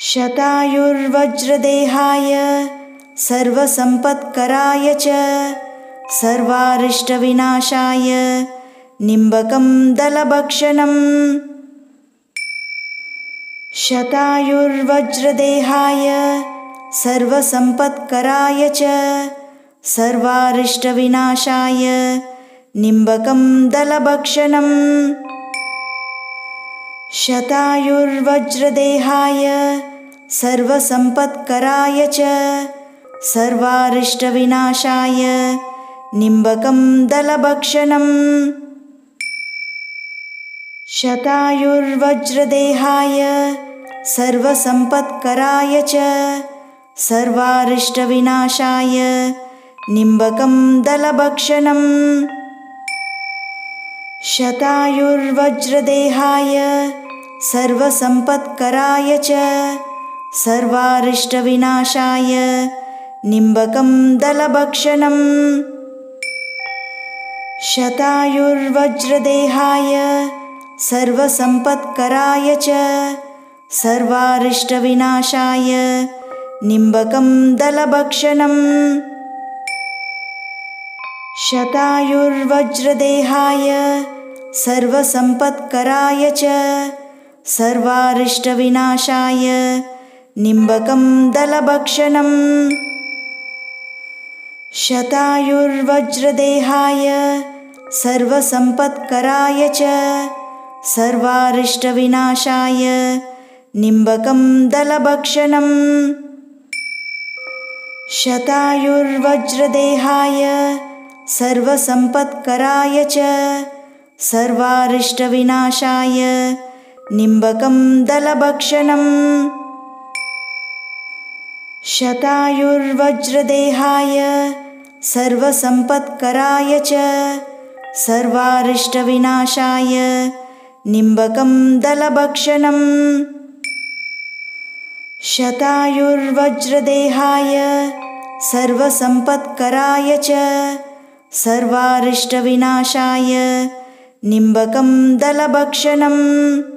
शतायुर्वज्रदेहाय सर्वसम्पत्कराय च सर्वारिष्टविनाशाय निम्बकं दलभक्षणम्। शतायुर्वज्रदेहाय सर्वसम्पत्कराय च सर्वारिष्टविनाशाय निम्बकं दलभक्षणम्। शतायुर्वज्रदेहाय सर्वसम्पत्कराय च सर्वारिष्टविनाशाय निम्बकं दलभक्षणम्। शतायुर्वज्रदेहाय सर्वसम्पत्कराय च सर्वारिष्टविनाशाय निम्बकं दलभक्षणम्। शतायुर्वज्रदेहाय सर्वसम्पत्कराय च सर्वारिष्टविनाशाय निम्बकं दलभक्षणम्। शतायुर्वज्रदेहाय सर्वसम्पत्कराय च सर्वारिष्टविनाशाय निम्बकं दलभक्षणम्। शतायुर्वज्रदेहाय सर्वसम्पत्कराय च सर्वारिष्टविनाशाय निम्बकं दलभक्षणम्। शतायुर्वज्रदेहाय सर्वसम्पत्कराय च सर्वारिष्टविनाशाय निम्बकं दलभक्षणम्। शतायुर्वज्रदेहाय सर्वसम्पत्कराय च सर्वारिष्टविनाशाय निम्बकं दलभक्षणम्। शतायुर्वज्रदेहाय सर्वसम्पत्कराय च सर्वारिष्टविनाशाय निम्बकं दलभक्षणम्। शतायुर्वज्रदेहाय सर्वसम्पत्कराय च सर्वारिष्टविनाशाय निम्बकं दलभक्षणम्। शतायुर्वज्रदेहाय सर्वसम्पत्कराय च सर्वारिष्टविनाशाय निम्बकं दलभक्षणम्। शतायुर्वज्रदेहाय सर्वसम्पत्कराय च सर्वारिष्टविनाशाय निम्बकं दलभक्षणम्। शतायुर्वज्रदेहाय सर्वसम्पत्कराय च सर्वारिष्टविनाशाय निम्बकं दलभक्षणम्।